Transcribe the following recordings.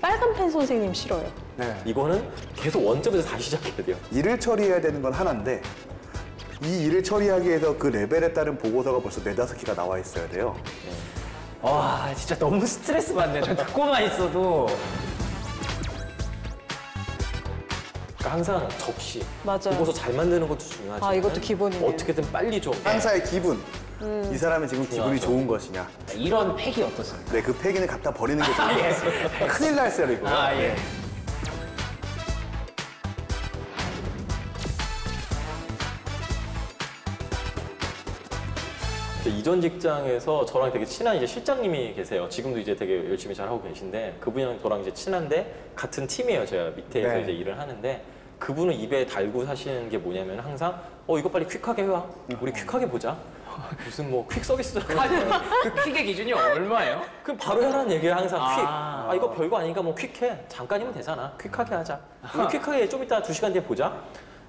빨간 펜 선생님 싫어요. 네. 이거는 계속 원점에서 다시 시작해야 돼요. 일을 처리해야 되는 건 하나인데 이 일을 처리하기 위해서 그 레벨에 따른 보고서가 벌써 4~5개가 나와 있어야 돼요. 와, 진짜 너무 스트레스 받네. 저 듣고만 있어도. 그러니까 항상 적시, 맞아요. 보고서 잘 만드는 것도 중요하지만 아, 이것도 기본이네요. 어떻게든 빨리 좀. 상사의 기분, 이 사람의 지금 기분이 중요하죠. 좋은 것이냐. 이런 팩이 어떻습니까? 네, 그 폐기는 갖다 버리는 게 좋은 거예요. 큰일 날 셈이고. 아, 예. 이전 직장에서 저랑 되게 친한 이제 실장님이 계세요. 지금도 이제 되게 열심히 잘 하고 계신데 그분이랑 저랑 이제 친한데 같은 팀이에요. 제가 밑에서 네. 이제 일을 하는데 그분은 입에 달고 사시는 게 뭐냐면 항상 이거 빨리 퀵하게 해와. 우리 퀵하게 보자. 무슨 뭐 퀵 서비스잖아. 그 퀵의 기준이 얼마예요? 그럼 바로 해라는 얘기를 항상 퀵. 아. 이거 별거 아니니까 뭐 퀵해. 잠깐이면 되잖아. 퀵하게 하자. 우리 퀵하게 좀 이따 2시간 뒤에 보자.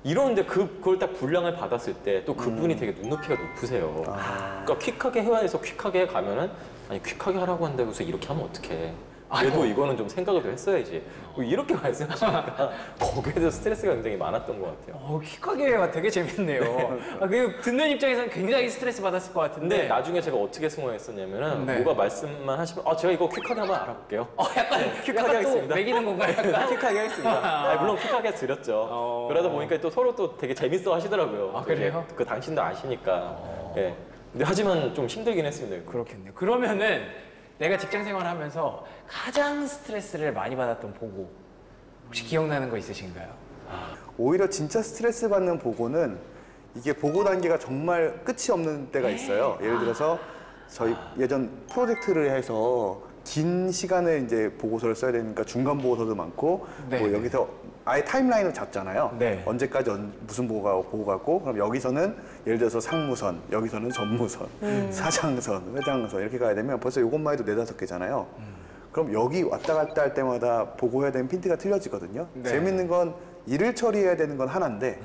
이러는데 그걸 딱 분량을 받았을 때 또 그분이 되게 눈높이가 높으세요. 그러니까 퀵하게 해야 해서 퀵하게 가면은 아니 퀵하게 하라고 한다고 해서 이렇게 하면 어떡해. 그래도 이거는 좀 생각을 좀 했어야지. 뭐 이렇게 말씀하시니까 거기에 대해서 스트레스가 굉장히 많았던 것 같아요. 퀵하게가 되게 재밌네요. 그 듣는 입장에서는 굉장히 스트레스 받았을 것 같은데. 근데 나중에 제가 어떻게 승화했었냐면은 네. 뭐가 말씀만 하시면 제가 이거 퀵하게 한번 알아볼게요. 약간 퀵하게 약간 또 하겠습니다. 매기는 건가요? 약간? 퀵하게 하겠습니다. 물론 퀵하게 드렸죠. 그러다 보니까 또 서로 또 되게 재밌어 하시더라고요. 아, 그래요? 그 당신도 아시니까. 예. 근데 하지만 좀 힘들긴 했습니다. 그렇겠네요. 그러면은 내가 직장 생활하면서 가장 스트레스를 많이 받았던 보고 혹시 기억나는 거 있으신가요? 오히려 진짜 스트레스 받는 보고는 이게 보고 단계가 정말 끝이 없는 때가 있어요. 예를 들어서 저희 예전 프로젝트를 해서 긴 시간에 이제 보고서를 써야 되니까 중간 보고서도 많고 네. 뭐 여기서 아예 타임라인을 잡잖아요. 네. 언제까지 무슨 보고가 있고 그럼 여기서는 예를 들어서 상무선, 여기서는 전무선, 사장선, 회장선 이렇게 가야 되면 벌써 이것만 해도 4~5개잖아요. 그럼 여기 왔다 갔다 할 때마다 보고해야 되는 핀트가 틀려지거든요. 네. 재밌는 건 일을 처리해야 되는 건 하나인데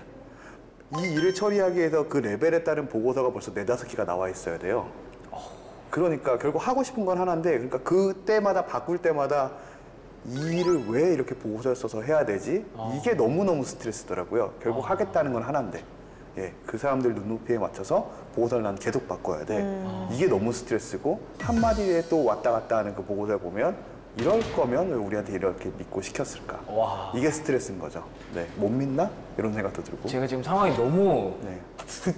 이 일을 처리하기 위해서 그 레벨에 따른 보고서가 벌써 4~5개가 나와 있어야 돼요. 그러니까 결국 하고 싶은 건 하나인데 그러니까 그때마다 바꿀 때마다 이 일을 왜 이렇게 보고서를 써서 해야 되지? 이게 너무너무 스트레스더라고요. 결국 하겠다는 건 하나인데 예, 그 사람들 눈높이에 맞춰서 보고서를 난 계속 바꿔야 돼. 이게 너무 스트레스고 한마디에 또 왔다 갔다 하는 그 보고서를 보면 이럴 거면 왜 우리한테 이렇게 믿고 시켰을까? 와. 이게 스트레스인 거죠. 네, 못 믿나? 이런 생각도 들고. 제가 지금 상황이 너무 네.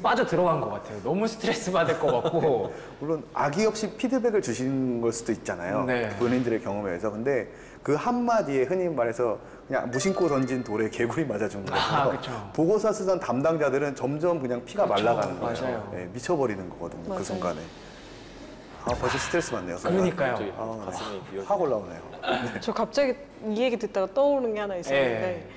빠져 들어간 것 같아요. 너무 스트레스 받을 것 같고. 물론 악의 없이 피드백을 주시는 걸 수도 있잖아요. 네. 본인들의 경험에 의해서. 근데 그 한마디에 흔히 말해서 그냥 무심코 던진 돌에 개구리 맞아준 거예요. 그쵸. 보고서 쓰던 담당자들은 점점 그냥 피가 말라가는 거예요. 맞아요. 네, 미쳐버리는 거거든요. 맞아요. 그 순간에. 벌써 스트레스 받네요. 그러니까요. 갑자기 네. 가슴이 비어. 확 올라오네요. 저 갑자기 이 얘기 듣다가 떠오르는 게 하나 있었는데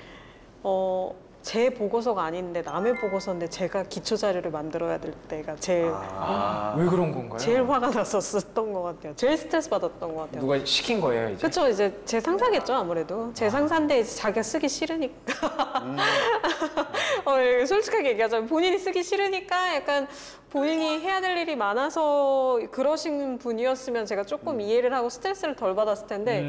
제 보고서가 아닌데 남의 보고서인데 제가 기초 자료를 만들어야 될 때가 제일 왜 그런 건가요? 제일 화가 났었던 것 같아요. 제일 스트레스 받았던 것 같아요. 누가 시킨 거예요, 이제? 그렇죠. 이제 제 상사겠죠, 아무래도. 제 상사인데 이제 자기가 쓰기 싫으니까. 솔직하게 얘기하자면 본인이 쓰기 싫으니까 약간 본인이 해야 될 일이 많아서 그러신 분이었으면 제가 조금 이해를 하고 스트레스를 덜 받았을 텐데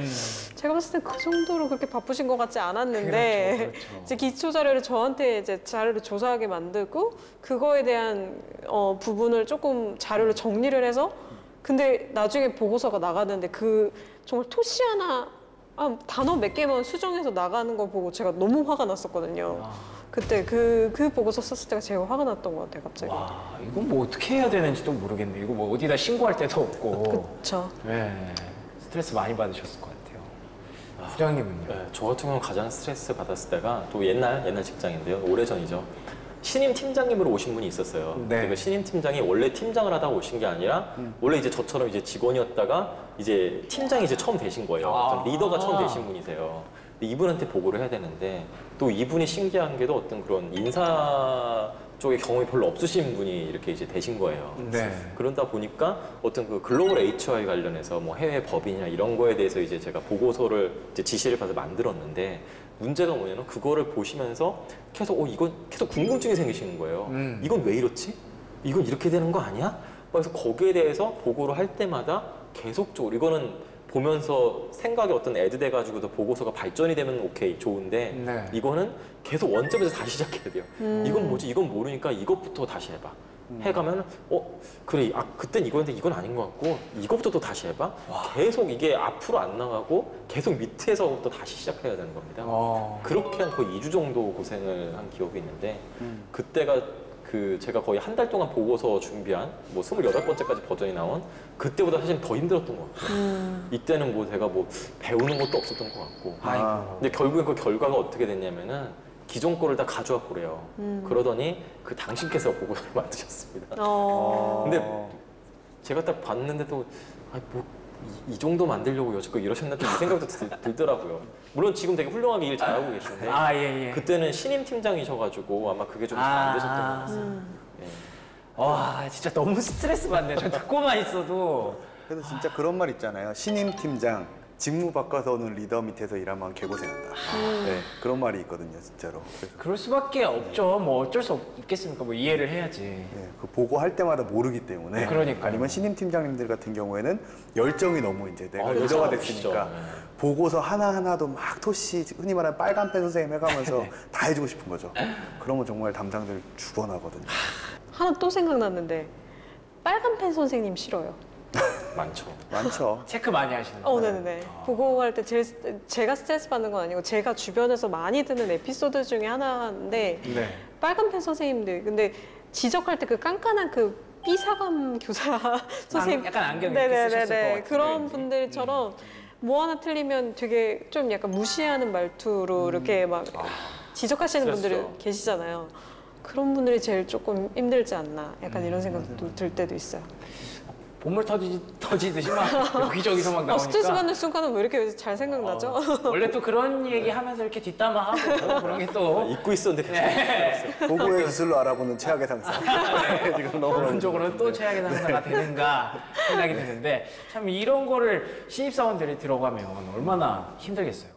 제가 봤을 땐 그 정도로 그렇게 바쁘신 것 같지 않았는데 그렇죠. 이제 기초 자료를 저한테 이제 자료를 조사하게 만들고 그거에 대한 부분을 조금 자료를 정리를 해서 근데 나중에 보고서가 나가는데 그 정말 토시 하나 단어 몇 개만 수정해서 나가는 거 보고 제가 너무 화가 났었거든요. 그때 그 보고서 썼을 때가 제일 화가 났던 것 같아요, 갑자기. 와, 이건 뭐 어떻게 해야 되는지도 모르겠네요. 이거 뭐 어디다 신고할 데도 없고. 그쵸. 네, 스트레스 많이 받으셨을 것 같아요. 부장님은요? 네, 저 같은 경우는 가장 스트레스 받았을 때가 또 옛날 직장인데요. 오래전이죠. 신임 팀장님으로 오신 분이 있었어요. 네. 그 신임 팀장이 원래 팀장을 하다가 오신 게 아니라 원래 이제 저처럼 이제 직원이었다가 이제 팀장이 이제 처음 되신 거예요. 어떤 리더가 처음 되신 분이세요. 근데 이분한테 보고를 해야 되는데 또 이분이 신기한 게도 어떤 그런 인사 쪽에 경험이 별로 없으신 분이 이렇게 이제 되신 거예요. 네. 그러다 보니까 어떤 그 글로벌 HR 관련해서 뭐 해외 법인이나 이런 거에 대해서 이제 제가 보고서를 이제 지시를 받아 만들었는데 문제가 뭐냐면 그거를 보시면서 계속 이건 계속 궁금증이 생기시는 거예요. 이건 왜 이렇지? 이건 이렇게 되는 거 아니야? 그래서 거기에 대해서 보고를 할 때마다 계속적으로 이거는 보면서 생각이 어떤 애드돼 가지고도 보고서가 발전이 되면 오케이 좋은데 네. 이거는 계속 원점에서 다시 시작해야 돼요. 이건 뭐지? 이건 모르니까 이것부터 다시 해봐. 해가면 그래 그땐 이거였는데 이건 아닌 것 같고 이것부터 또 다시 해봐. 계속 이게 앞으로 안 나가고 계속 밑에서부터 다시 시작해야 되는 겁니다. 그렇게 한 거의 2주 정도 고생을 한 기억이 있는데 그때가 제가 거의 한 달 동안 보고서 준비한 뭐 28번째까지 버전이 나온 그때보다 사실 더 힘들었던 것 같아요. 이때는 뭐 제가 뭐 배우는 것도 없었던 것 같고 근데 결국엔 그 결과가 어떻게 됐냐면은 기존 거를 다 가져와 보래요. 그러더니 그 당신께서 보고서를 만드셨습니다. 근데 제가 딱 봤는데도 이 정도 만들려고 여지껏 이러셨나 이 생각도 들더라고요. 물론 지금 되게 훌륭하게 일 잘하고 계신데 예. 그때는 신임 팀장이셔가지고 아마 그게 좀 잘 안 되셨던 것 같아요. 예. 와, 진짜 너무 스트레스 받네. 저 듣고만 있어도. 그래서 진짜 그런 말 있잖아요. 신임 팀장 직무 바꿔서는 리더 밑에서 일하면 개고생한다. 네, 그런 말이 있거든요, 진짜로. 그래서 그럴 수밖에 없죠. 뭐 어쩔 수 없겠습니까? 뭐 이해를 해야지. 네, 그 보고할 때마다 모르기 때문에. 그러니까요. 아니면 신임 팀장님들 같은 경우에는 열정이 너무 이제 내가 열정 리더가 없으시죠. 됐으니까 보고서 하나하나도 막 토시 흔히 말하는 빨간펜 선생님 해가면서 다 해주고 싶은 거죠. 그러면 정말 담당들 죽어나거든요. 하나 또 생각났는데 빨간펜 선생님 싫어요. 많죠. 체크 많이 하시는 거예요? 네네네. 보고할 때 제가 스트레스 받는 건 아니고 제가 주변에서 많이 듣는 에피소드 중에 하나인데 네. 빨간펜 선생님들 근데 지적할 때 그 깐깐한 그 삐사감 교사 선생님 약간 안경 이렇게 쓰셨을 것 같은데. 그런 분들처럼 뭐 하나 틀리면 되게 좀 약간 무시하는 말투로 이렇게 막 지적하시는 분들이 스트레스죠. 계시잖아요. 그런 분들이 제일 조금 힘들지 않나 약간 이런 생각도 들 때도 있어요. 보물 터지듯이 막 여기저기서 막 나오니까. 스트레스 받는 순간은 왜 이렇게 잘 생각나죠? 원래 또 그런 얘기 하면서 이렇게 뒷담화하고 그런 게 또 잊고 있었는데 계속 보고의 기술로 알아보는 최악의 상사. 지금 너무 기본적으로는 또 최악의 상사가 되는가 생각이 드는데 참 이런 거를 신입사원들이 들어가면 얼마나 힘들겠어요.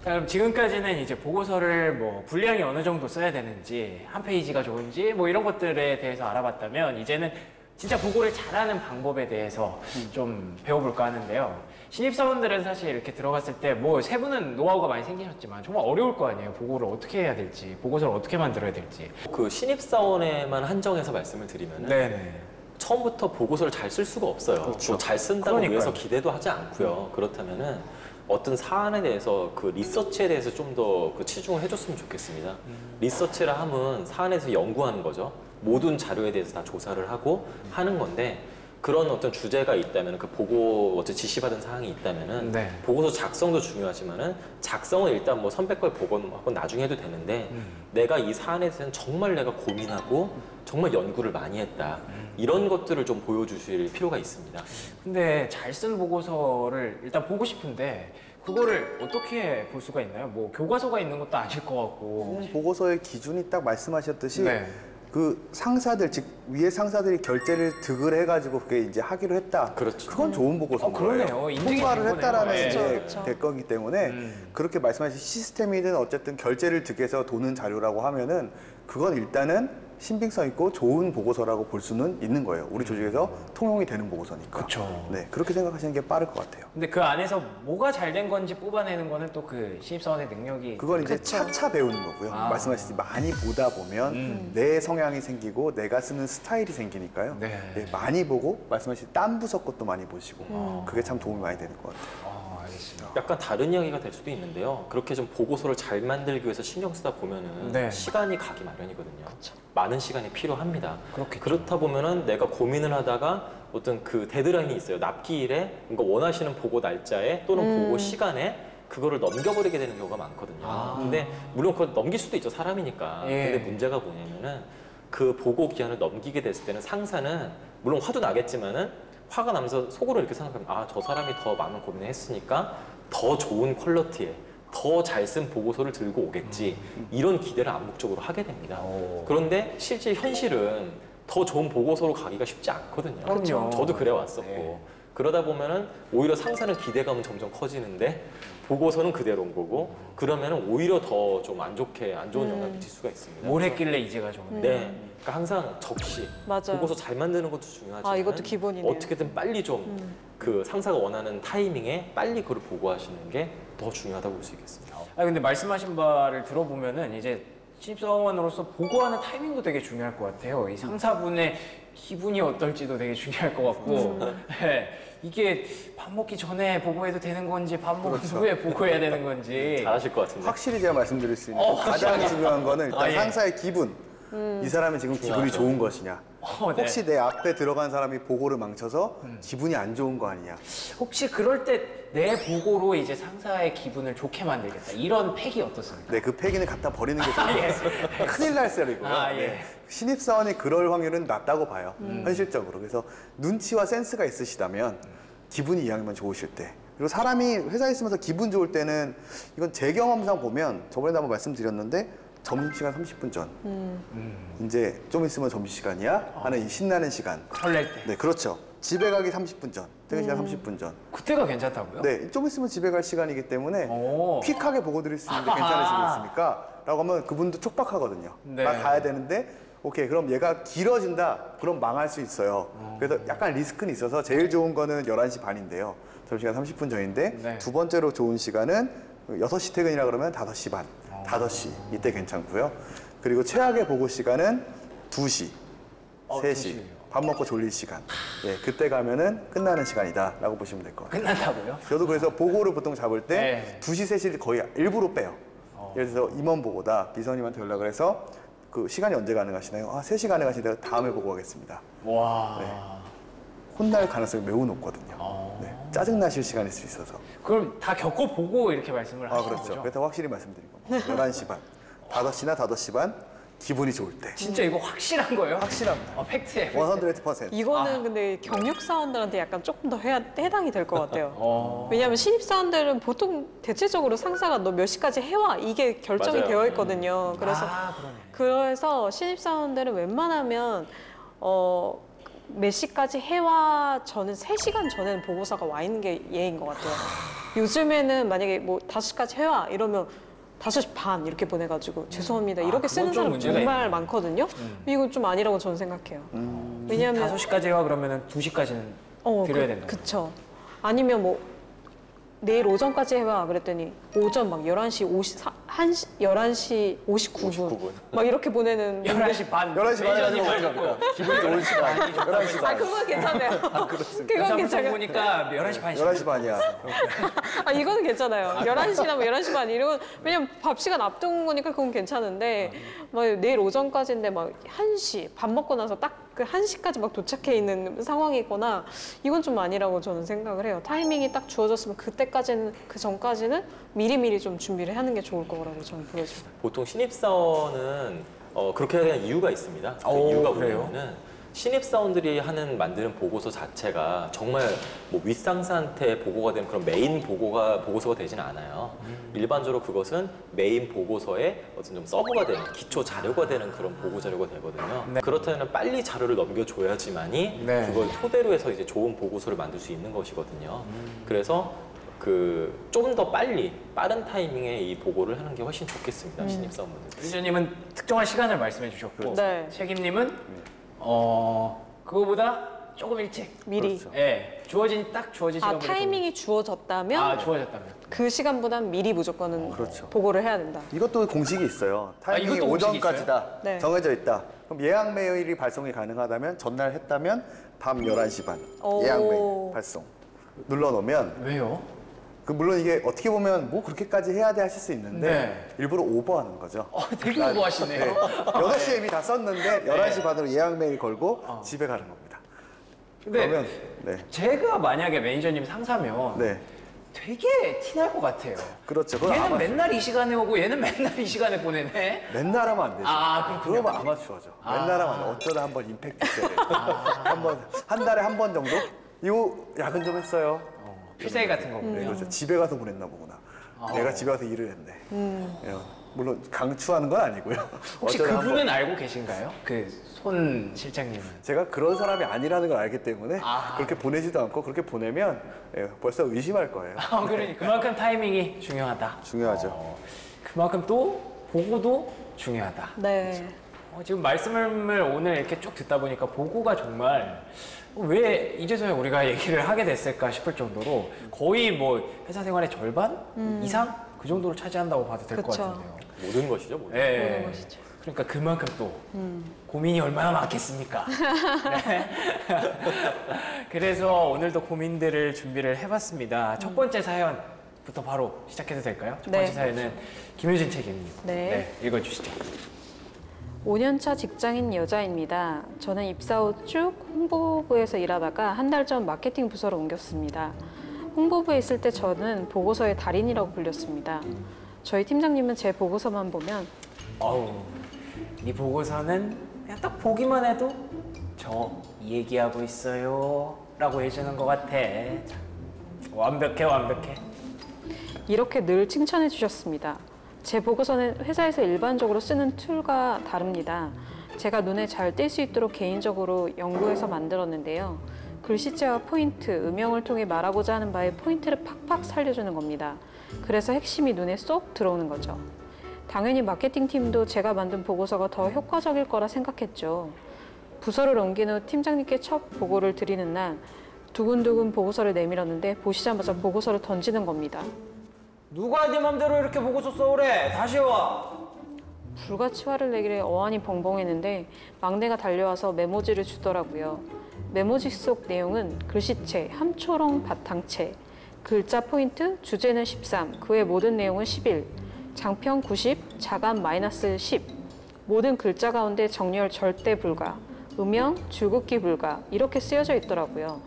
자, 그럼 지금까지는 이제 보고서를 뭐 분량이 어느 정도 써야 되는지 한 페이지가 좋은지 뭐 이런 것들에 대해서 알아봤다면 이제는 진짜 보고를 잘하는 방법에 대해서 좀 배워볼까 하는데요. 신입사원들은 사실 이렇게 들어갔을 때 뭐 세 분은 노하우가 많이 생기셨지만 정말 어려울 거 아니에요. 보고를 어떻게 해야 될지, 보고서를 어떻게 만들어야 될지. 그 신입사원에만 한정해서 말씀을 드리면은 네네. 처음부터 보고서를 잘 쓸 수가 없어요. 그렇죠. 뭐잘 쓴다고 그러니까요. 위해서 기대도 하지 않고요. 그렇다면은 어떤 사안에 대해서 그 리서치에 대해서 좀 더 그 치중을 해줬으면 좋겠습니다. 리서치라 함은 사안에 대해서 연구하는 거죠. 모든 자료에 대해서 다 조사를 하고 하는 건데 그런 어떤 주제가 있다면 그 보고 어째 지시받은 사항이 있다면은 네. 보고서 작성도 중요하지만은 작성은 일단 뭐 선배 거에 보고는 나중에 해도 되는데 내가 이 사안에 대해서는 정말 내가 고민하고 정말 연구를 많이 했다. 이런 것들을 좀 보여주실 필요가 있습니다. 근데 잘 쓴 보고서를 일단 보고 싶은데 그거를 어떻게 볼 수가 있나요? 뭐 교과서가 있는 것도 아닐 것 같고. 보고서의 기준이 딱 말씀하셨듯이 네. 그 상사들 즉 위에 상사들이 결재를 득을 해가지고 그게 이제 하기로 했다. 그렇죠. 그건 좋은 보고서인 그러네요. 거예요. 인증이 통과를 된 했다라는 거네요. 이제 그렇죠. 대거기 때문에 그렇게 말씀하신 시스템이든 어쨌든 결재를 득해서 도는 자료라고 하면은 그건 일단은 신빙성 있고 좋은 보고서라고 볼 수는 있는 거예요. 우리 조직에서 통용이 되는 보고서니까. 그쵸. 네, 그렇게 생각하시는 게 빠를 것 같아요. 근데 그 안에서 뭐가 잘 된 건지 뽑아내는 거는 또 그 신입사원의 능력이. 그건 이제 그쵸. 차차 배우는 거고요. 아. 말씀하셨듯이 많이 보다 보면 내 성향이 생기고 내가 쓰는 스타일이 생기니까요. 네. 네, 많이 보고 말씀하신 딴 부서 것도 많이 보시고 그게 참 도움이 많이 되는 것 같아요. 알겠습니다. 약간 다른 이야기가 될 수도 있는데요. 그렇게 좀 보고서를 잘 만들기 위해서 신경 쓰다 보면은 네. 시간이 가기 마련이거든요. 많은 시간이 필요합니다. 그렇겠죠. 그렇다 보면은 내가 고민을 하다가 어떤 그 데드라인이 있어요. 납기일에 뭔가 원하시는 보고 날짜에 또는 보고 시간에 그거를 넘겨버리게 되는 경우가 많거든요. 근데 물론 그걸 넘길 수도 있죠. 사람이니까. 예. 근데 문제가 뭐냐면은 그 보고 기한을 넘기게 됐을 때는 상사는 물론 화도 나겠지만은 화가 나면서 속으로 이렇게 생각하면 아, 저 사람이 더 많은 고민을 했으니까 더 좋은 퀄리티에 더 잘 쓴 보고서를 들고 오겠지. 이런 기대를 암묵적으로 하게 됩니다. 그런데 실제 현실은 더 좋은 보고서로 가기가 쉽지 않거든요. 그럼요. 저도 그래 왔었고. 네. 그러다 보면은 오히려 상사는 기대감은 점점 커지는데 보고서는 그대로인 거고 그러면은 오히려 더 좀 안 좋은 영향을 미칠 수가 있습니다. 뭘 했길래 이제가 좋은데. 네, 그러니까 항상 적시 맞아요. 보고서 잘 만드는 것도 중요하지만 아, 이것도 기본이네요. 어떻게든 빨리 좀 그 상사가 원하는 타이밍에 빨리 그걸 보고하시는 게 더 중요하다고 볼 수 있겠습니다. 아 근데 말씀하신 바를 들어보면은 이제 신입사원으로서 보고하는 타이밍도 되게 중요할 것 같아요. 이 상사분의 기분이 어떨지도 되게 중요할 것 같고, 네, 이게 밥 먹기 전에 보고해도 되는 건지 밥 먹은 후에 보고해야 되는 건지. 잘하실 것 같은데. 확실히 제가 말씀드릴 수 있는 가장 중요한 거는 일단 아, 예. 상사의 기분. 이 사람이 지금 기분이 좋은 것이냐. 네. 혹시 내 앞에 들어간 사람이 보고를 망쳐서 기분이 안 좋은 거 아니냐. 혹시 그럴 때 내 보고로 이제 상사의 기분을 좋게 만들겠다. 이런 팩이 어떻습니까? 네, 그 폐기는 갖다 버리는 게 좋은 것 같습니다. 큰일 날 셈이고요. 아, 예. 네. 신입사원이 그럴 확률은 낮다고 봐요. 현실적으로. 그래서 눈치와 센스가 있으시다면 기분이 이왕이면 좋으실 때. 그리고 사람이 회사에 있으면서 기분 좋을 때는 이건 제 경험상 보면 저번에도 한번 말씀드렸는데 점심시간 30분 전. 이제 좀 있으면 점심시간이야 하는 이 신나는 시간. 설렐 때. 네, 그렇죠. 집에 가기 30분 전. 퇴근 시간 30분 전. 그때가 괜찮다고요? 네, 좀 있으면 집에 갈 시간이기 때문에 오. 퀵하게 보고 드릴 수 있는데 괜찮으시겠습니까? 라고 하면 그분도 촉박하거든요. 네. 나 가야 되는데 오케이, 그럼 얘가 길어진다. 그럼 망할 수 있어요. 그래서 약간 리스크는 있어서 제일 좋은 거는 11시 반인데요. 점심시간 30분 전인데 네. 두 번째로 좋은 시간은 6시 퇴근이라 그러면 5시 반, 5시 이때 괜찮고요. 그리고 최악의 보고 시간은 2시, 3시. 2시. 밥 먹고 졸릴 시간. 예, 그때 가면은 끝나는 시간이다라고 보시면 될 것 같아요. 끝난다고요? 저도 그래서 보고를 보통 잡을 때 네. 2시, 3시를 거의 일부러 빼요. 예를 들어서 임원 보고다. 비서님한테 연락을 해서 그 시간이 언제 가능하시나요? 아, 3시 가능하신데 다음에 보고하겠습니다. 와. 혼날 가능성이 매우 높거든요. 네, 짜증나실 시간일 수 있어서. 그럼 다 겪어보고 이렇게 말씀을 아, 하시는 그렇죠. 거죠? 그래서 확실히 말씀드린 겁니다. 11시 반, 5시나 5시 반, 기분이 좋을 때. 진짜 이거 확실한 거예요? 확실합니다. 팩트에. 100%. 이거는 근데 경력 사원들한테 약간 조금 더 해당이 될 것 같아요. 어. 왜냐하면 신입 사원들은 보통 대체적으로 상사가 너 몇 시까지 해와 이게 결정이 맞아요. 되어 있거든요. 그래서 그러네. 그래서 신입 사원들은 웬만하면 몇 시까지 해와 저는 3시간 전에는 보고서가 와 있는 게 예인 것 같아요. 요즘에는 만약에 뭐 5시까지 해와 이러면 5시 반 이렇게 보내가지고 죄송합니다. 이렇게 쓰는 그건 좀 사람 문제가 정말 있네요. 많거든요. 이건 좀 아니라고 저는 생각해요. 왜냐하면 5시까지 와 그러면은 2시까지는 드려야 된다. 그쵸. 아니면 뭐 내일 오전까지 해봐 그랬더니 오전 막 11시 11시 59분 막 이렇게 보내는 11시 반. 11시 반에 매니저님 하는 말고. 기분이 좋은 시간. 11시 아 반. 그건 괜찮아요. 그렇습니다. 그건 부터 괜찮아요. 보니까 11시 반이 11시 반이야. 아 이거는 괜찮아요. 11시나 뭐 11시 반 이러면 왜냐면 밥 시간 앞둔 거니까 그건 괜찮은데 막 내일 오전까지인데 막 1시 밥 먹고 나서 딱 그 1시까지 막 도착해 있는 상황이거나 이건 좀 아니라고 저는 생각을 해요. 타이밍이 딱 주어졌으면 그때까지는 그 전까지는 미리미리 좀 준비를 하는 게 좋을 거라고 저는 보여져요. 보통 신입사원은 그렇게 해야 되는 이유가 있습니다. 그 오, 이유가 그래요? 뭐냐면은 신입사원들이 만드는 보고서 자체가 정말 뭐 윗상사한테 보고가 되는 그런 메인 보고서가 되지는 않아요. 일반적으로 그것은 메인 보고서에 어떤 좀 서브가 되는 기초 자료가 되는 그런 보고 자료가 되거든요. 네. 그렇다면 빨리 자료를 넘겨줘야지만이 네. 그걸 토대로 해서 이제 좋은 보고서를 만들 수 있는 것이거든요. 그래서 좀 더 빠른 타이밍에 이 보고를 하는 게 훨씬 좋겠습니다. 신입사원분들. 매니저님은 특정한 시간을 말씀해 주셨고 네. 책임님은 그거보다 조금 일찍. 미리. 그렇죠. 예, 주어진 시간보다 타이밍이 주어졌다면 주어졌다면. 그 시간보단 미리 무조건 그렇죠. 보고를 해야 된다. 이것도 공식이 있어요. 타이밍이 이것도 공식이 오전까지다. 네. 정해져 있다. 그럼 예약 메일이 발송이 가능하다면 전날 했다면 밤 11시 반 오. 예약 메일 발송 눌러놓으면 왜요? 물론 이게 어떻게 보면 뭐 그렇게까지 해야 돼 하실 수 있는데 네. 일부러 오버하는 거죠. 되게 오버하시네요. 8시에 이미 다 썼는데 11시 반으로 예약 메일 걸고 집에 가는 겁니다. 근데 그러면 네. 제가 만약에 매니저님 상사면 네. 되게 티날 것 같아요. 그렇죠. 그건 얘는 아마 맨날 이 시간에 오고 얘는 맨날 이 시간에 보내네. 맨날 하면 안 되죠. 그렇군요. 그러면 아마추어죠. 맨날 하면 안 돼. 어쩌다 한번 임팩트 있어야 돼요. 한 달에 한 번 정도? 이거 야근 좀 했어요. 필살기 같은 네, 거군요. 그렇죠. 집에 가서 보냈나 보구나. 내가 집에 가서 일을 했네. 이런. 물론 강추하는 건 아니고요. 혹시 어쩌다 그분은 한번 알고 계신가요? 그 손 실장님은? 제가 그런 사람이 아니라는 걸 알기 때문에 아. 그렇게 보내지도 않고 그렇게 보내면 벌써 의심할 거예요. 그러니까 그만큼 타이밍이 중요하다. 중요하죠. 그만큼 또 보고도 중요하다. 네. 지금 말씀을 오늘 이렇게 쭉 듣다 보니까 보고가 정말 왜 이제서야 우리가 얘기를 하게 됐을까 싶을 정도로 거의 뭐 회사 생활의 절반 이상 그 정도로 차지한다고 봐도 될 것 그쵸. 같은데요. 모든 것이죠, 모든. 네. 모든 것이죠. 그러니까 그만큼 또 고민이 얼마나 많겠습니까? 네. 그래서 오늘도 고민들을 준비를 해봤습니다. 첫 번째 사연부터 바로 시작해도 될까요? 첫 번째 네. 사연은 김효진 책임님. 네. 읽어주시죠. 5년차 직장인 여자입니다. 저는 입사 후 쭉 홍보부에서 일하다가 한 달 전 마케팅 부서로 옮겼습니다. 홍보부에 있을 때 저는 보고서의 달인이라고 불렸습니다. 저희 팀장님은 제 보고서만 보면 어우, 이 보고서는 그냥 딱 보기만 해도 저 이 얘기하고 있어요 라고 해주는 것 같아. 참, 완벽해 완벽해. 이렇게 늘 칭찬해 주셨습니다. 제 보고서는 회사에서 일반적으로 쓰는 툴과 다릅니다. 제가 눈에 잘 띌 수 있도록 개인적으로 연구해서 만들었는데요. 글씨체와 포인트, 음영을 통해 말하고자 하는 바에 포인트를 팍팍 살려주는 겁니다. 그래서 핵심이 눈에 쏙 들어오는 거죠. 당연히 마케팅팀도 제가 만든 보고서가 더 효과적일 거라 생각했죠. 부서를 옮긴 후 팀장님께 첫 보고를 드리는 날 두근두근 보고서를 내밀었는데 보시자마자 보고서를 던지는 겁니다. 누가 네 맘대로 이렇게 보고서 써오래? 다시 와. 불같이 화를 내길래 어안이 벙벙했는데 막내가 달려와서 메모지를 주더라고요. 메모지 속 내용은 글씨체, 함초롱 바탕체, 글자 포인트, 주제는 13, 그 외 모든 내용은 11, 장편 90, 자감 마이너스 10, 모든 글자 가운데 정렬 절대 불가, 음영, 줄긋기 불가 이렇게 쓰여져 있더라고요.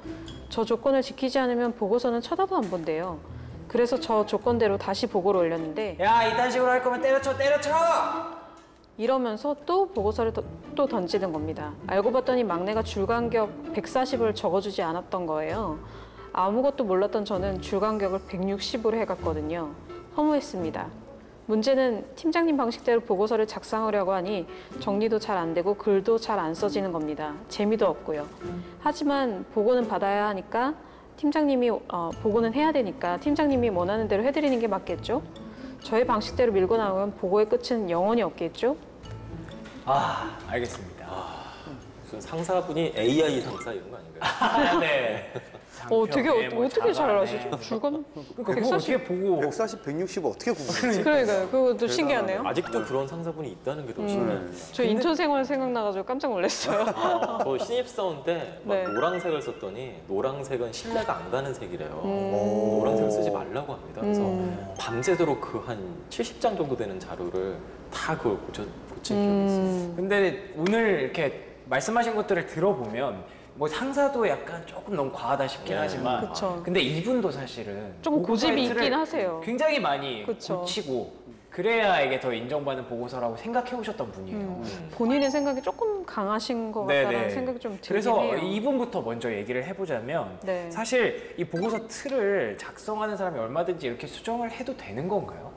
저 조건을 지키지 않으면 보고서는 쳐다도 안 본대요. 그래서 저 조건대로 다시 보고를 올렸는데 야, 이딴 식으로 할 거면 때려쳐 때려쳐. 이러면서 또 보고서를 또 던지는 겁니다. 알고 봤더니 막내가 줄간격 140을 적어주지 않았던 거예요. 아무것도 몰랐던 저는 줄간격을 160으로 해갔거든요. 허무했습니다. 문제는 팀장님 방식대로 보고서를 작성하려고 하니 정리도 잘 안 되고 글도 잘 안 써지는 겁니다. 재미도 없고요. 하지만 보고는 받아야 하니까 팀장님이 보고는 해야 되니까 팀장님이 원하는 대로 해드리는 게 맞겠죠? 저의 방식대로 밀고 나오면 보고의 끝은 영원히 없겠죠? 아, 알겠습니다. 무슨 상사분이 AI 상사 이런 거 아닌가요? 네. 되게 뭐 어떻게 잘 자가네. 아시죠? 줄감? 그러니까 그거 어떻게 보고 140, 160 어떻게 구분하지? 그러니까요. 그것도 신기하네요. 아직도 그런 상사분이 있다는 게 더 신기해요. 저 인턴 생활 생각나가지고 깜짝 놀랐어요. 저 신입사원 때 막 네. 노란색을 썼더니 노란색은 신뢰가 안 가는 색이래요. 음. 노란색을 쓰지 말라고 합니다. 그래서 밤새도록 그 한 70장 정도 되는 자료를 다 그걸 고친 기억이 있어요. 근데 오늘 이렇게 말씀하신 것들을 들어보면 뭐 상사도 약간 조금 너무 과하다 싶긴 네. 하지만 그쵸. 근데 이분도 사실은 조금 고집이 보고서의 틀을 있긴 하세요. 굉장히 많이 그쵸. 고치고 그래야 이게 더 인정받는 보고서라고 생각해 오셨던 분이에요. 본인의 생각이 조금 강하신 것 같다는 네네. 생각이 좀 들긴 그래서 해요. 이분부터 먼저 얘기를 해보자면 네. 사실 이 보고서 틀을 작성하는 사람이 얼마든지 이렇게 수정을 해도 되는 건가요?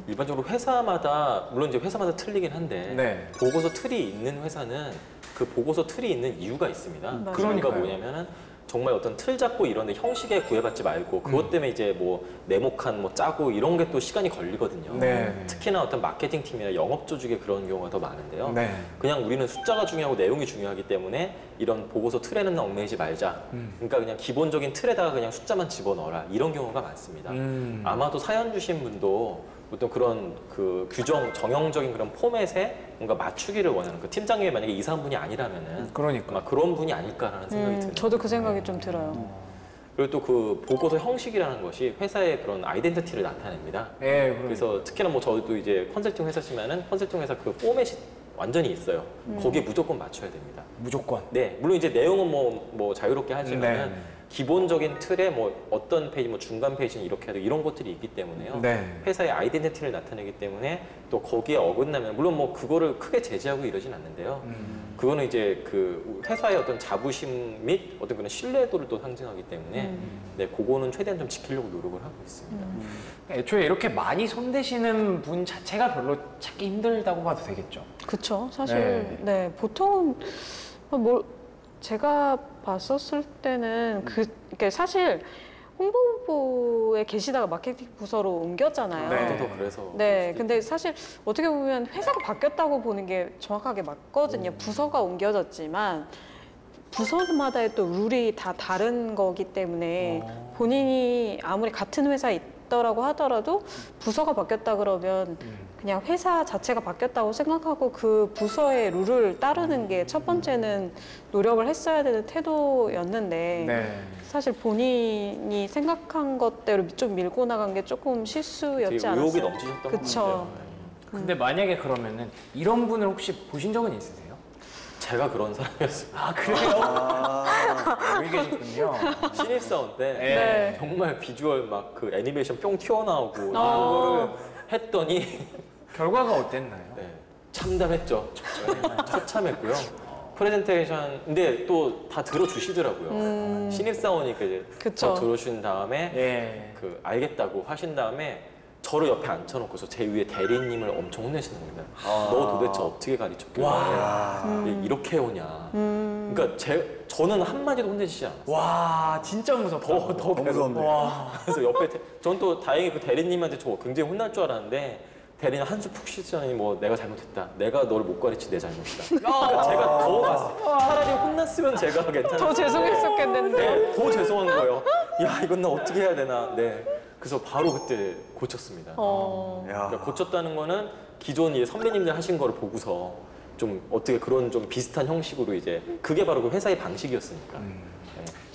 일반적으로 회사마다 물론 이제 회사마다 틀리긴 한데 네. 보고서 틀이 있는 회사는 그 보고서 틀이 있는 이유가 있습니다. 맞아요. 그러니까 그러니까요. 뭐냐면은 정말 어떤 틀 잡고 이런데 형식에 구애받지 말고 그것 때문에 이제 뭐 네모칸 뭐 짜고 이런 게 또 시간이 걸리거든요. 네. 특히나 어떤 마케팅 팀이나 영업 조직에 그런 경우가 더 많은데요. 네. 그냥 우리는 숫자가 중요하고 내용이 중요하기 때문에 이런 보고서 틀에는 얽매이지 말자. 그러니까 그냥 기본적인 틀에다가 그냥 숫자만 집어넣어라. 이런 경우가 많습니다. 아마도 사연 주신 분도 어떤 그런 그 규정, 정형적인 그런 포맷에 뭔가 맞추기를 원하는 그 팀장님이 만약에 이상한 분이 아니라면은 그러니까. 아마 그런 분이 아닐까라는 생각이 듭니다. 저도 그 생각이 좀 들어요. 그리고 또 그 보고서 형식이라는 것이 회사의 그런 아이덴티티를 나타냅니다. 네, 그러니까. 그래서 특히나 뭐 저도 이제 컨설팅 회사지만은 컨설팅 회사 그 포맷이 완전히 있어요. 거기에 무조건 맞춰야 됩니다. 무조건. 네, 물론 이제 내용은 뭐 자유롭게 하지만은 네. 기본적인 틀에 뭐 어떤 페이지, 뭐 중간 페이지는 이렇게 해도 이런 것들이 있기 때문에요. 네. 회사의 아이덴티티를 나타내기 때문에 또 거기에 어긋나면 물론 뭐 그거를 크게 제지하고 이러진 않는데요. 그거는 이제 그 회사의 어떤 자부심 및 어떤 그런 신뢰도를 또 상징하기 때문에 네, 그거는 최대한 좀 지키려고 노력을 하고 있습니다. 애초에 이렇게 많이 손대시는 분 자체가 별로 찾기 힘들다고 봐도 되겠죠. 그쵸. 사실 네, 보통은 뭘 제가 봤었을 때는 이게 사실 홍보부에 계시다가 마케팅 부서로 옮겼잖아요. 네. 저도 그래서 네, 근데 사실 어떻게 보면 회사가 바뀌었다고 보는 게 정확하게 맞거든요. 부서가 옮겨졌지만 부서마다의 또 룰이 다 다른 거기 때문에 본인이 아무리 같은 회사에 있더라고 하더라도 부서가 바뀌었다 그러면 그냥 회사 자체가 바뀌었다고 생각하고 그 부서의 룰을 따르는 게 첫 번째는 노력을 했어야 되는 태도였는데 네. 사실 본인이 생각한 것대로 좀 밀고 나간 게 조금 실수였지 되게 않았어요? 의욕이 넘치셨던 것 그쵸. 같아요. 근데 만약에 그러면은 이런 분을 혹시 보신 적은 있으세요? 제가 그런 사람이었어요. 아 그래요? 여기 계시군요. 신입사원 때 네. 정말 비주얼 막 그 애니메이션 뿅 튀어나오고 이런 어. 거를 했더니 결과가 어땠나요? 네, 참담했죠. 처참했고요. 프레젠테이션 근데 또 다 들어주시더라고요. 신입사원이니까 이제 그쵸. 더 들어주신 다음에 예. 그 알겠다고 하신 다음에 저를 옆에 앉혀놓고서 제 위에 대리님을 엄청 혼내시는 겁니다. 너 도대체 어떻게 가르쳤길래 이렇게 해오냐. 그러니까 저는 한마디도 혼내시지 않았어요. 와 진짜 무섭다. 더 무서운데. 와. 그래서 옆에 전 또 다행히 그 대리님한테 저 굉장히 혼날 줄 알았는데 대리님 한숨 푹 쉬더니 뭐 내가 잘못했다. 내가 너를 못 가르친 내 잘못이다. 그러니까 제가 더 갔어요. 차라리 혼났으면 제가 괜찮았어요. 더 죄송했었겠는데. 네, 더 죄송한 거예요. 야 이건 나 어떻게 해야 되나. 네. 그래서 바로 그때 고쳤습니다. 야. 그러니까 고쳤다는 거는 기존 이제 선배님들 하신 거를 보고서 좀 어떻게 그런 좀 비슷한 형식으로 이제 그게 바로 그 회사의 방식이었으니까. 네.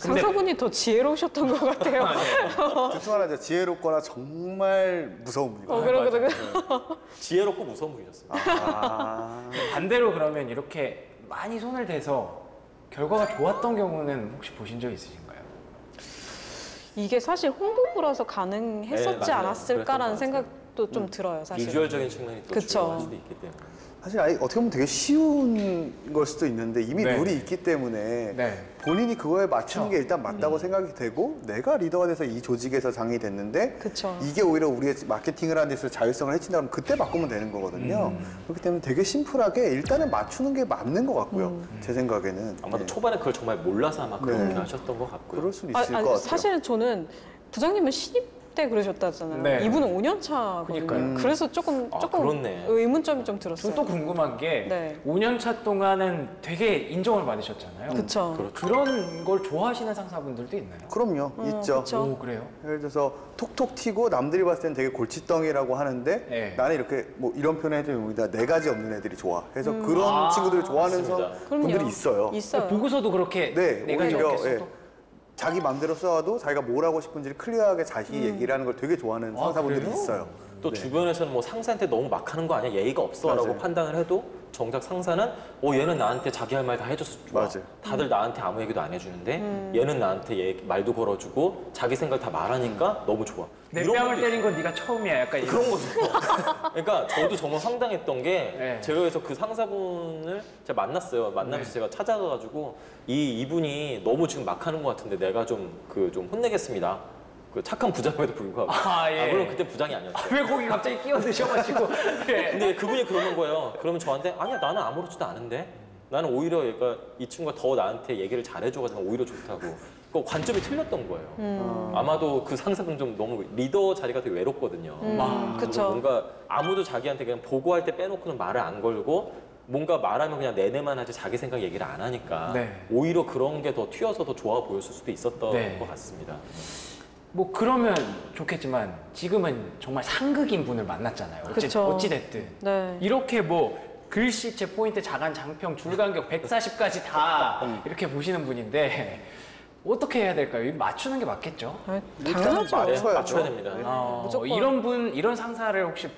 근데- 상사분이 더 지혜로우셨던 것 같아요. 둘 중 하나 이제 지혜롭거나 정말 무서운 분이거든요. 그러거든요. 지혜롭고 무서운 분이셨어요. 아. 반대로 그러면 이렇게 많이 손을 대서 결과가 좋았던 경우는 혹시 보신 적 있으신가요? 이게 사실 홍보부라서 가능했었지 네, 맞아요. 않았을까라는 그랬던 것 생각도 좀 들어요, 사실. 비주얼적인 측면이 또 그쵸. 중요할 수도 있기 때문에. 사실 어떻게 보면 되게 쉬운 걸 수도 있는데 이미 네. 룰이 있기 때문에 네. 본인이 그거에 맞추는 게 일단 맞다고 생각이 되고 내가 리더가 돼서 이 조직에서 장이 됐는데 그쵸. 이게 오히려 우리의 마케팅을 하는 데서 자율성을 해친다 그러면 그때 바꾸면 되는 거거든요. 그렇기 때문에 되게 심플하게 일단은 맞추는 게 맞는 것 같고요. 제 생각에는. 아마도 네. 초반에 그걸 정말 몰라서 아마 그렇게 네. 하셨던 것 같고요. 그럴 수는 있을 것 같아요. 사실은 저는 부장님은 신입 때 그러셨다잖아요. 네. 이분은 5년 차거든요. 그러니까요. 그래서 조금 그렇네. 의문점이 좀 들었어요. 저는 또 궁금한 게 네. 5년 차 동안은 되게 인정을 받으셨잖아요. 그쵸. 그런 걸 좋아하시는 상사분들도 있나요? 그럼요, 있죠. 그쵸. 오 그래요? 예를 들어서 톡톡 튀고 남들이 봤을 땐 되게 골칫덩이라고 하는데 네. 나는 이렇게 뭐 이런 표현 해주면 네 가지 없는 애들이 좋아. 그래서 그런 친구들을 좋아하는 맞습니다. 그럼요. 분들이 있어요. 있어요. 보고서도 그렇게 네, 내가 오히려 적겠어도 자기 마음대로 써도 자기가 뭘 하고 싶은지를 클리어하게 자기 얘기를 하는 걸 되게 좋아하는 상사분들이 그래요? 있어요. 또 네. 주변에서는 뭐 상사한테 너무 막 하는 거 아니야? 예의가 없어라고 맞아요. 판단을 해도 정작 상사는 얘는 나한테 자기 할 말 다 해줘서 좋아. 맞아요. 다들 나한테 아무 얘기도 안 해주는데 얘는 나한테 말도 걸어주고 자기 생각 다 말하니까 너무 좋아. 내 이런 뺨을 것도 때린 건 네가 처음이야. 약간 이런. 그런 거죠. 그러니까 저도 정말 황당했던 게 네. 제가 그래서 그 상사분을 제가 만났어요. 만나면서 제가 찾아가가지고 이분이 너무 지금 막 하는 것 같은데 내가 좀 혼내겠습니다. 그 착한 부장임에도 불구하고. 예. 물론 그때 부장이 아니었어요. 왜 거기 갑자기 끼어드셔가지고. 예. 근데 그분이 그러는 거예요. 그러면 저한테 아니야 나는 아무렇지도 않은데 나는 오히려 얘가 이 친구가 더 나한테 얘기를 잘해줘가지고 오히려 좋다고. 그 관점이 틀렸던 거예요. 아마도 그 상사분 좀 너무 리더 자리가 되게 외롭거든요. 그래서 그쵸. 뭔가 아무도 자기한테 그냥 보고할 때 빼놓고는 말을 안 걸고 뭔가 말하면 그냥 내내만 하지 자기 생각 얘기를 안 하니까 네. 오히려 그런 게 더 튀어서 더 좋아 보였을 수도 있었던 네. 것 같습니다. 뭐 그러면 좋겠지만 지금은 정말 상극인 분을 만났잖아요. 그쵸. 어찌됐든. 네. 이렇게 뭐 글씨체, 포인트, 자간, 장평, 줄간격 140까지 다 이렇게 보시는 분인데 어떻게 해야 될까요? 이거 맞추는 게 맞겠죠? 당연하죠. 맞춰야죠. 맞춰야 됩니다. 무조건. 이런 상사를 혹시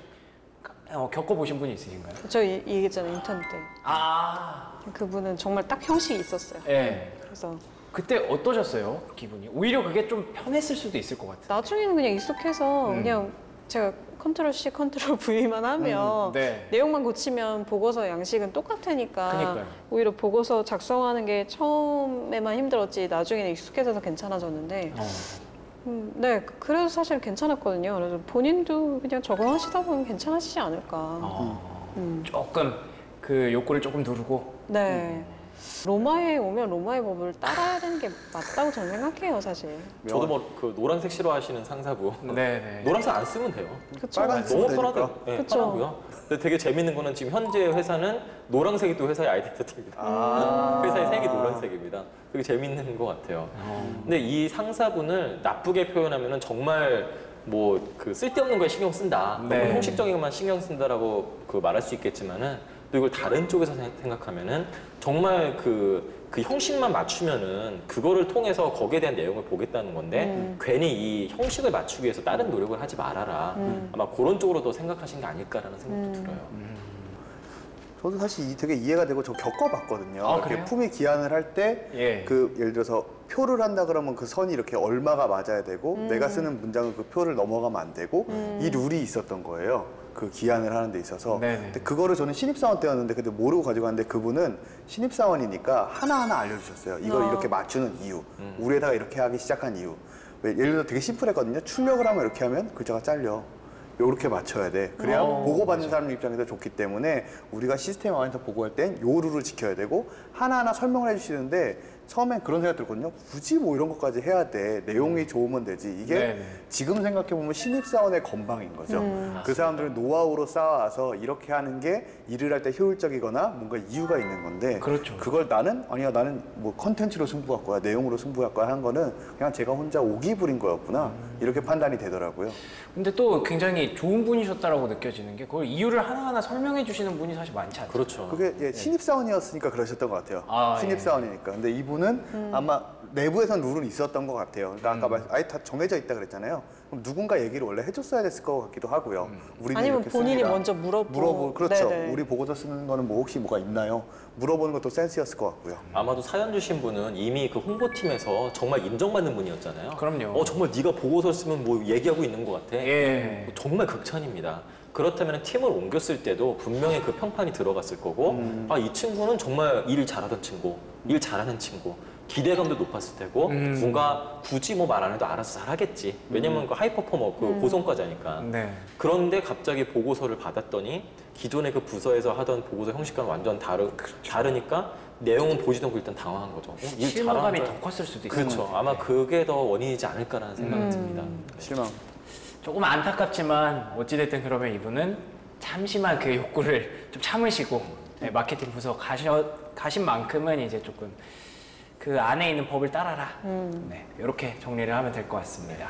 겪어보신 분이 있으신가요? 저 얘기했잖아요, 인턴 때. 아, 그분은 정말 딱 형식이 있었어요. 예. 그래서 그때 어떠셨어요? 기분이? 오히려 그게 좀 편했을 수도 있을 것 같아요. 나중에는 그냥 익숙해서 그냥 제가 컨트롤 C, 컨트롤 V만 하면 네. 내용만 고치면 보고서 양식은 똑같으니까 그러니까요. 오히려 보고서 작성하는 게 처음에만 힘들었지 나중에는 익숙해져서 괜찮아졌는데 네, 그래서 사실 괜찮았거든요. 그래서 본인도 그냥 적응하시다 보면 괜찮아지지 않을까. 조금 그 욕구를 조금 누르고 네. 로마에 오면 로마의 법을 따라야 되는 게 맞다고 저는 생각해요, 사실. 저도 뭐 그 노란색 싫어하시는 상사부 네네. 노란색 안 쓰면 돼요. 그쵸. 빨간 너무 쓰면 편하더라고요. 되니까. 네, 그쵸. 편하고요. 근데 되게 재밌는 거는 지금 현재 회사는 노란색이 또 회사의 아이덴티티입니다. 회사의 색이 노란색입니다. 되게 재밌는 것 같아요. 근데 이 상사분을 나쁘게 표현하면은 정말 뭐 그 쓸데없는 거에 신경 쓴다, 네. 너무 형식적인 것만 신경 쓴다라고 그 말할 수 있겠지만은 또 이걸 다른 쪽에서 생각하면은 정말 그 형식만 맞추면은 그거를 통해서 거기에 대한 내용을 보겠다는 건데 괜히 이 형식을 맞추기 위해서 다른 노력을 하지 말아라. 아마 그런 쪽으로 더 생각하신 게 아닐까라는 생각도 들어요. 저도 사실 되게 이해가 되고 저 겪어봤거든요. 아, 이렇게 그래요? 품위 기한을 할 때 예. 그 예를 들어서 표를 한다 그러면 그 선이 이렇게 얼마가 맞아야 되고 내가 쓰는 문장은 그 표를 넘어가면 안 되고 이 룰이 있었던 거예요. 그 기한을 하는 데 있어서. 네네. 근데 그거를 저는 신입사원 때였는데 근데 모르고 가지고 갔는데 그분은 신입사원이니까 하나하나 알려주셨어요. 이걸 이렇게 맞추는 이유, 우리 회사가 이렇게 하기 시작한 이유. 왜 예를 들어 되게 심플했거든요. 출력을 하면 이렇게 하면 글자가 잘려. 요렇게 맞춰야 돼. 그래야 보고받는 사람 입장에서 좋기 때문에 우리가 시스템 안에서 보고할 땐 요 룰을 지켜야 되고 하나하나 설명을 해주시는데 처음엔 그런 생각 들거든요. 굳이 뭐 이런 것까지 해야 돼. 내용이 좋으면 되지. 이게 네네. 지금 생각해보면 신입사원의 건방인 거죠. 그 사람들은 노하우로 쌓아와서 이렇게 하는 게 일을 할 때 효율적이거나 뭔가 이유가 있는 건데 그렇죠. 그걸 나는 뭐 컨텐츠로 승부할 거야. 내용으로 승부할 거야 한 거는 그냥 제가 혼자 오기 부린 거였구나. 이렇게 판단이 되더라고요. 근데 또 굉장히 좋은 분이셨다라고 느껴지는 게 그걸 이유를 하나하나 설명해 주시는 분이 사실 많지 않죠. 그렇죠. 그게 예, 신입사원이었으니까 그러셨던 것 같아요. 아, 신입사원이니까. 근데 이분은 아마 내부에선 룰은 있었던 것 같아요. 그러니까 아까 아예 다 정해져 있다 그랬잖아요. 그럼 누군가 얘기를 원래 해줬어야 됐을 것 같기도 하고요. 우리는 아니면 이렇게 본인이 씁니다. 먼저 물어보. 그렇죠. 네네. 우리 보고서 쓰는 거는 뭐 혹시 뭐가 있나요? 물어보는 것도 센스였을 것 같고요. 아마도 사연 주신 분은 이미 그 홍보팀에서 정말 인정받는 분이었잖아요. 그럼요. 정말 네가 보고서 쓰면 뭐 얘기하고 있는 것 같아. 예. 정말 극찬입니다. 그렇다면 팀을 옮겼을 때도 분명히 그 평판이 들어갔을 거고 이 친구는 정말 일 잘하던 친구, 일 잘하는 친구, 기대감도 높았을 테고 뭔가 굳이 뭐 말 안 해도 알아서 잘하겠지. 왜냐면 그 하이퍼포머 그 고성과자니까. 네. 그런데 갑자기 보고서를 받았더니 기존의 그 부서에서 하던 보고서 형식과는 완전 다르니까 내용은 보지도 않고 일단 당황한 거죠. 일 실망감이 잘하는 더 컸을 수도 있어요. 그렇죠. 아마 그게 더 원인이지 않을까라는 생각이 듭니다. 실망. 조금 안타깝지만 어찌됐든 그러면 이분은 잠시만 그 욕구를 좀 참으시고 네, 마케팅 부서 가신 만큼은 이제 조금 그 안에 있는 법을 따라라. 네, 이렇게 정리를 하면 될 것 같습니다.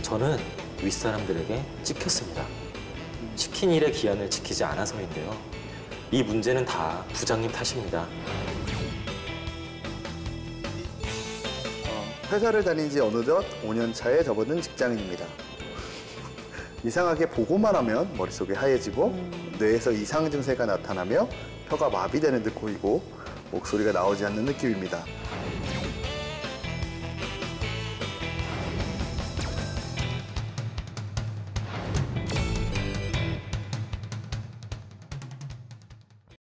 저는 윗사람들에게 찍혔습니다. 시킨 일의 기한을 지키지 않아서인데요. 이 문제는 다 부장님 탓입니다. 회사를 다닌 지 어느덧 5년 차에 접어든 직장인입니다. 이상하게 보고만 하면 머릿속이 하얘지고 뇌에서 이상 증세가 나타나며 혀가 마비되는 듯 보이고 목소리가 나오지 않는 느낌입니다.